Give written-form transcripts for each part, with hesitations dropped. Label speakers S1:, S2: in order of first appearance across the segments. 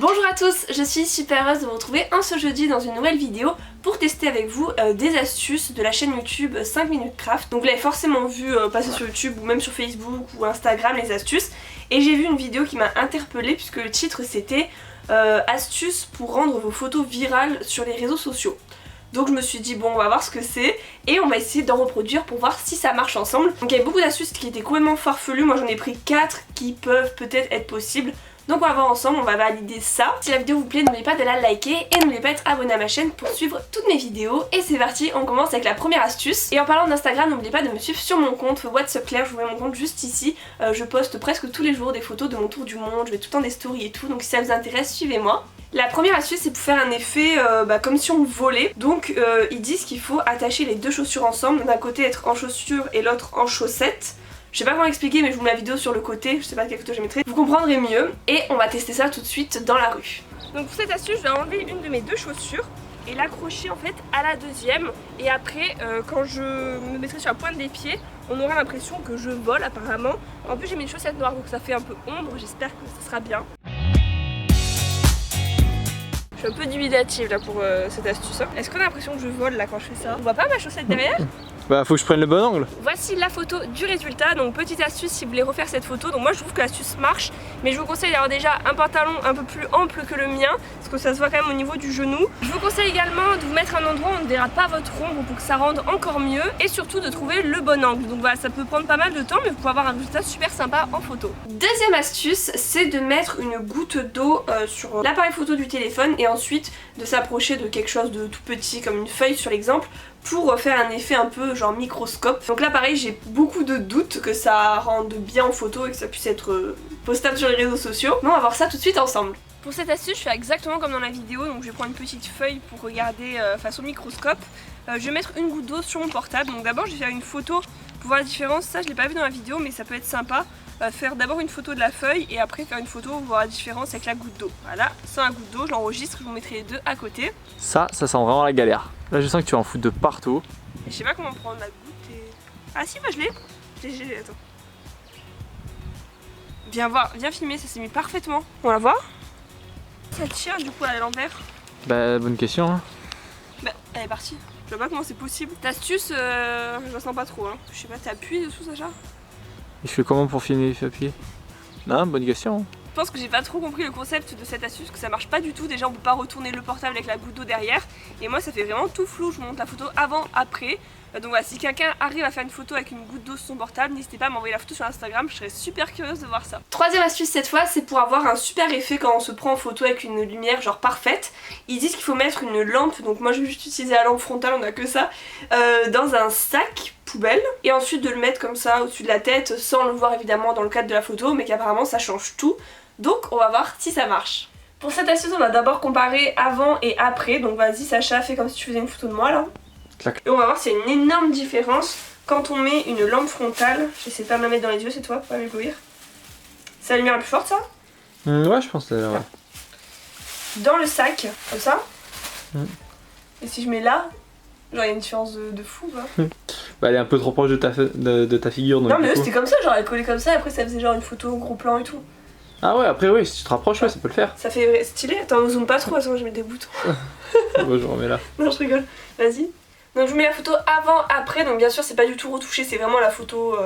S1: Bonjour à tous, je suis super heureuse de vous retrouver ce jeudi dans une nouvelle vidéo pour tester avec vous des astuces de la chaîne YouTube 5 minutes craft. Donc vous l'avez forcément vu passer sur YouTube ou même sur Facebook ou Instagram les astuces. Et j'ai vu une vidéo qui m'a interpellée puisque le titre c'était astuces pour rendre vos photos virales sur les réseaux sociaux. Donc je me suis dit bon on va voir ce que c'est et on va essayer d'en reproduire pour voir si ça marche ensemble. Donc il y avait beaucoup d'astuces qui étaient complètement farfelues, moi j'en ai pris 4 qui peuvent peut-être être possibles. Donc on va voir ensemble, on va valider ça. Si la vidéo vous plaît, n'oubliez pas de la liker et n'oubliez pas d'être abonné à ma chaîne pour suivre toutes mes vidéos. Et c'est parti, on commence avec la première astuce. Et en parlant d'Instagram, n'oubliez pas de me suivre sur mon compte What's Up Claire, je vous mets mon compte juste ici. Je poste presque tous les jours des photos de mon tour du monde, je mets tout le temps des stories et tout, donc si ça vous intéresse, suivez-moi. La première astuce c'est pour faire un effet comme si on volait. Donc ils disent qu'il faut attacher les deux chaussures ensemble, d'un côté être en chaussures et l'autre en chaussettes. Je sais pas comment expliquer mais je vous mets la vidéo sur le côté, je sais pas quelle photo je mettrai, vous comprendrez mieux et on va tester ça tout de suite dans la rue. Donc pour cette astuce je vais enlever une de mes deux chaussures et l'accrocher en fait à la deuxième et après quand je me mettrai sur la pointe des pieds on aura l'impression que je vole apparemment. En plus j'ai mis une chaussette noire donc ça fait un peu ombre, j'espère que ça sera bien. Je suis un peu dubitative là pour cette astuce. Est-ce qu'on a l'impression que je vole là quand je fais ça? On voit pas ma chaussette derrière?
S2: Bah faut que je prenne le bon angle.
S1: Voici la photo du résultat, donc petite astuce si vous voulez refaire cette photo. Donc moi je trouve que l'astuce marche, mais je vous conseille d'avoir déjà un pantalon un peu plus ample que le mien, parce que ça se voit quand même au niveau du genou. Je vous conseille également de vous mettre un endroit où on ne verra pas votre ombre pour que ça rende encore mieux, et surtout de trouver le bon angle. Donc voilà, ça peut prendre pas mal de temps, mais vous pouvez avoir un résultat super sympa en photo. Deuxième astuce, c'est de mettre une goutte d'eau sur l'appareil photo du téléphone, et ensuite de s'approcher de quelque chose de tout petit, comme une feuille sur l'exemple, pour faire un effet un peu genre microscope. Donc là pareil j'ai beaucoup de doutes que ça rende bien en photo et que ça puisse être postable sur les réseaux sociaux. Mais on va voir ça tout de suite ensemble. Pour cette astuce je fais exactement comme dans la vidéo, donc je vais prendre une petite feuille pour regarder face au microscope. Je vais mettre une goutte d'eau sur mon portable, donc d'abord je vais faire une photo pour voir la différence. Ça je l'ai pas vu dans la vidéo mais ça peut être sympa. Faire d'abord une photo de la feuille et après faire une photo pour voir la différence avec la goutte d'eau. Voilà, sans la goutte d'eau, je l'enregistre, je vous mettrai les deux à côté.
S2: Ça sent vraiment la galère. Là je sens que tu vas en foutre de partout.
S1: Et je sais pas comment prendre la goutte et... Ah si, bah je l'ai. Attends. Viens voir, viens filmer, ça s'est mis parfaitement. On va voir. Ça tire du coup à l'envers.
S2: Bah bonne question hein.
S1: Bah elle est partie. Je vois pas comment c'est possible. Cette astuce, je la sens pas trop hein. Je sais pas, t'as appuyé dessous Sacha?
S2: Et je fais comment pour filmer les papiers? Non, bonne question.
S1: Je pense que j'ai pas trop compris le concept de cette astuce, que ça marche pas du tout. Déjà on peut pas retourner le portable avec la goutte d'eau derrière. Et moi ça fait vraiment tout flou, je vous montre la photo avant, après. Donc voilà, si quelqu'un arrive à faire une photo avec une goutte d'eau sur son portable, n'hésitez pas à m'envoyer la photo sur Instagram, je serais super curieuse de voir ça. Troisième astuce cette fois, c'est pour avoir un super effet quand on se prend en photo avec une lumière genre parfaite. Ils disent qu'il faut mettre une lampe, donc moi je vais juste utiliser la lampe frontale, on a que ça, dans un sac poubelle. Et ensuite de le mettre comme ça au-dessus de la tête, sans le voir évidemment dans le cadre de la photo, mais qu'apparemment ça change tout. Donc on va voir si ça marche. Pour cette astuce on va d'abord comparer avant et après, donc vas-y Sacha, fais comme si tu faisais une photo de moi là. Et on va voir s'il y a une énorme différence quand on met une lampe frontale. J'essaie pas de me la mettre dans les yeux, c'est toi, pas m'éblouir. C'est la lumière la plus forte ça?
S2: Ouais je pense que ouais.
S1: Dans le sac, comme ça. Et si je mets là, genre il y a une différence de fou quoi.
S2: Bah elle est un peu trop proche de ta figure. Donc
S1: non mais c'était comme ça, genre elle collait comme ça et après ça faisait genre une photo gros plan et tout.
S2: Ah ouais, après oui, si tu te rapproches, ouais, ça peut le faire.
S1: Ça fait stylé, attends on zoome pas trop, attends je mets des boutons.
S2: Bon, je remets là.
S1: Non je rigole, vas-y. Donc je vous mets la photo avant, après, donc bien sûr c'est pas du tout retouché, c'est vraiment la photo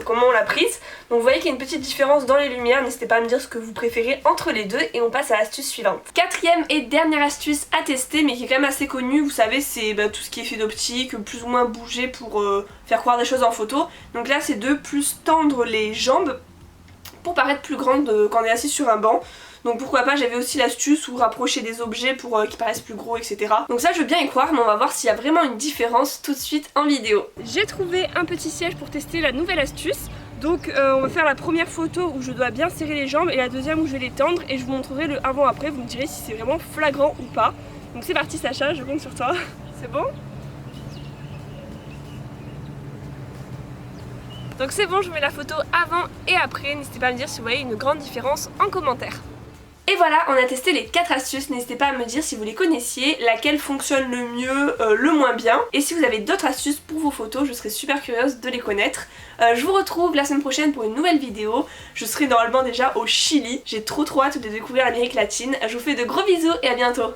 S1: comment on l'a prise. Donc vous voyez qu'il y a une petite différence dans les lumières, n'hésitez pas à me dire ce que vous préférez entre les deux et on passe à l'astuce suivante. Quatrième et dernière astuce à tester mais qui est quand même assez connue, vous savez c'est tout ce qui est effet d'optique, plus ou moins bouger pour faire croire des choses en photo. Donc là c'est de plus tendre les jambes pour paraître plus grande quand on est assis sur un banc. Donc pourquoi pas, j'avais aussi l'astuce ou rapprocher des objets pour qu'ils paraissent plus gros, etc. Donc ça je veux bien y croire, mais on va voir s'il y a vraiment une différence tout de suite en vidéo. J'ai trouvé un petit siège pour tester la nouvelle astuce. Donc on va faire la première photo où je dois bien serrer les jambes et la deuxième où je vais les tendre et je vous montrerai le avant-après, vous me direz si c'est vraiment flagrant ou pas. Donc c'est parti Sacha, je compte sur toi. C'est bon? Donc c'est bon, je mets la photo avant et après, n'hésitez pas à me dire si vous voyez une grande différence en commentaire. Et voilà, on a testé les 4 astuces, n'hésitez pas à me dire si vous les connaissiez, laquelle fonctionne le mieux, le moins bien. Et si vous avez d'autres astuces pour vos photos, je serais super curieuse de les connaître. Je vous retrouve la semaine prochaine pour une nouvelle vidéo. Je serai normalement déjà au Chili, j'ai trop hâte de découvrir l'Amérique latine. Je vous fais de gros bisous et à bientôt.